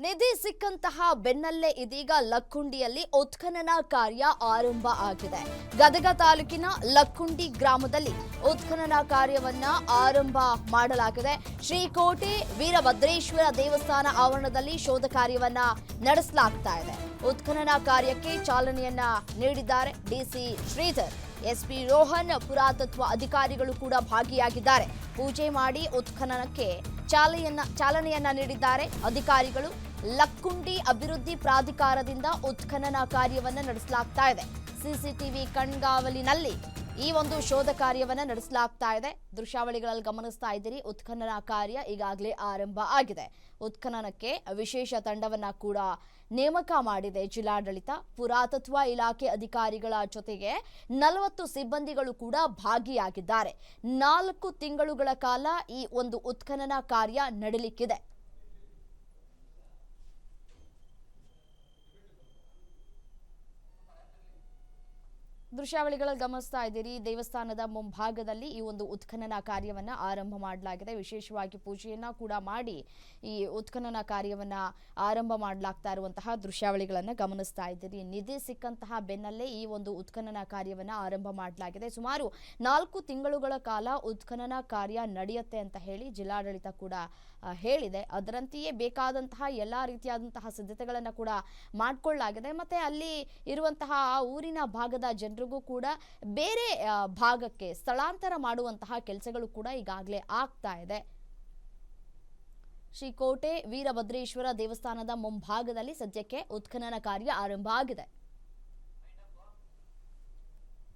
ನಿಧಿ ಸಿಕ್ಕಂತಹ ಬೆನ್ನಲ್ಲೇ ಇದೀಗ ಲಕ್ಕುಂಡಿಯಲ್ಲಿ ಉತ್ಖನನ ಕಾರ್ಯ ಆರಂಭ ಆಗಿದೆ. ಗದಗ ತಾಲೂಕಿನ ಲಕ್ಕುಂಡಿ ಗ್ರಾಮದಲ್ಲಿ ಉತ್ಖನನ ಕಾರ್ಯವನ್ನ ಆರಂಭ ಮಾಡಲಾಗಿದೆ. ಶ್ರೀಕೋಟೆ ವೀರಭದ್ರೇಶ್ವರ ದೇವಸ್ಥಾನ ಆವರಣದಲ್ಲಿ ಶೋಧ ಕಾರ್ಯವನ್ನ ನಡೆಸಲಾಗ್ತಾ ಇದೆ. ಉತ್ಖನನ ಕಾರ್ಯಕ್ಕೆ ಚಾಲನೆಯನ್ನ ನೀಡಿದ್ದಾರೆ ಡಿಸಿ ಶ್ರೀಧರ್, ಎಸ್ಪಿ ರೋಹನ್, ಪುರಾತತ್ವ ಅಧಿಕಾರಿಗಳು ಕೂಡ ಭಾಗಿಯಾಗಿದ್ದಾರೆ. ಪೂಜೆ ಮಾಡಿ ಉತ್ಖನನಕ್ಕೆ ಚಾಲನೆಯನ್ನ ನೀಡಿದ್ದಾರೆ ಅಧಿಕಾರಿಗಳು. ಲಕ್ಕುಂಡಿ ಅಭಿವೃದ್ಧಿ ಪ್ರಾಧಿಕಾರದಿಂದ ಉತ್ಖನನ ಕಾರ್ಯವನ್ನ ನಡೆಸಲಾಗ್ತಾ ಇದೆ. ಸಿಸಿಟಿವಿ ಕಣ್ಗಾವಲಿನಲ್ಲಿ ಈ ಒಂದು ಶೋಧ ಕಾರ್ಯವನ್ನ ನಡೆಸಲಾಗ್ತಾ ಇದೆ. ದೃಶ್ಯಾವಳಿಗಳಲ್ಲಿ ಗಮನಿಸ್ತಾ ಇದ್ದೀರಿ. ಉತ್ಖನನ ಕಾರ್ಯ ಈಗಾಗಲೇ ಆರಂಭ ಆಗಿದೆ. ಉತ್ಖನನಕ್ಕೆ ವಿಶೇಷ ತಂಡವನ್ನ ಕೂಡ ನೇಮಕ ಮಾಡಿದೆ ಜಿಲ್ಲಾಡಳಿತ. ಪುರಾತತ್ವ ಇಲಾಖೆ ಅಧಿಕಾರಿಗಳ ಜೊತೆಗೆ 40 ಸಿಬ್ಬಂದಿಗಳು ಕೂಡ ಭಾಗಿಯಾಗಿದ್ದಾರೆ. 4 ತಿಂಗಳುಗಳ ಕಾಲ ಈ ಒಂದು ಉತ್ಖನನ ಕಾರ್ಯ ನಡೆಯಲಿಕ್ಕಿದೆ. ದೃಶ್ಯಾವಳಿಗಳಲ್ಲಿ ಗಮನಿಸ್ತಾ ಇದ್ದೀರಿ. ದೇವಸ್ಥಾನದ ಮುಂಭಾಗದಲ್ಲಿ ಈ ಒಂದು ಉತ್ಖನನ ಕಾರ್ಯವನ್ನ ಆರಂಭ ಮಾಡಲಾಗಿದೆ. ವಿಶೇಷವಾಗಿ ಪೂಜೆಯನ್ನ ಕೂಡ ಮಾಡಿ ಈ ಉತ್ಖನನ ಕಾರ್ಯವನ್ನ ಆರಂಭ ಮಾಡಲಾಗ್ತಾ ಇರುವಂತಹ ದೃಶ್ಯಾವಳಿಗಳನ್ನ ಗಮನಿಸ್ತಾ ಇದ್ದೀರಿ. ನಿಧಿ ಸಿಕ್ಕಂತಹ ಬೆನ್ನಲ್ಲೇ ಈ ಒಂದು ಉತ್ಖನನ ಕಾರ್ಯವನ್ನ ಆರಂಭ ಮಾಡಲಾಗಿದೆ. ಸುಮಾರು 4 ತಿಂಗಳುಗಳ ಕಾಲ ಉತ್ಖನನ ಕಾರ್ಯ ನಡೆಯುತ್ತೆ ಅಂತ ಹೇಳಿ ಜಿಲ್ಲಾಡಳಿತ ಕೂಡ ಹೇಳಿದೆ. ಅದರಂತೆಯೇ ಬೇಕಾದಂತಹ ಎಲ್ಲಾ ರೀತಿಯಾದಂತಹ ಸಿದ್ಧತೆಗಳನ್ನು ಕೂಡ ಮಾಡಿಕೊಳ್ಳಲಾಗಿದೆ. ಮತ್ತೆ ಅಲ್ಲಿ ಇರುವಂತಹ ಊರಿನ ಭಾಗದ ಜನರಿಗೂ ಕೂಡ ಬೇರೆ ಭಾಗಕ್ಕೆ ಸ್ಥಳಾಂತರ ಮಾಡುವಂತಹ ಕೆಲಸಗಳು ಕೂಡ ಈಗಾಗಲೇ ಆಗ್ತಾ ಇದೆ. ಶ್ರೀಕೋಟೆ ವೀರಭದ್ರೇಶ್ವರ ದೇವಸ್ಥಾನದ ಮುಂಭಾಗದಲ್ಲಿ ಸದ್ಯಕ್ಕೆ ಉತ್ಖನನ ಕಾರ್ಯ ಆರಂಭ ಆಗಿದೆ.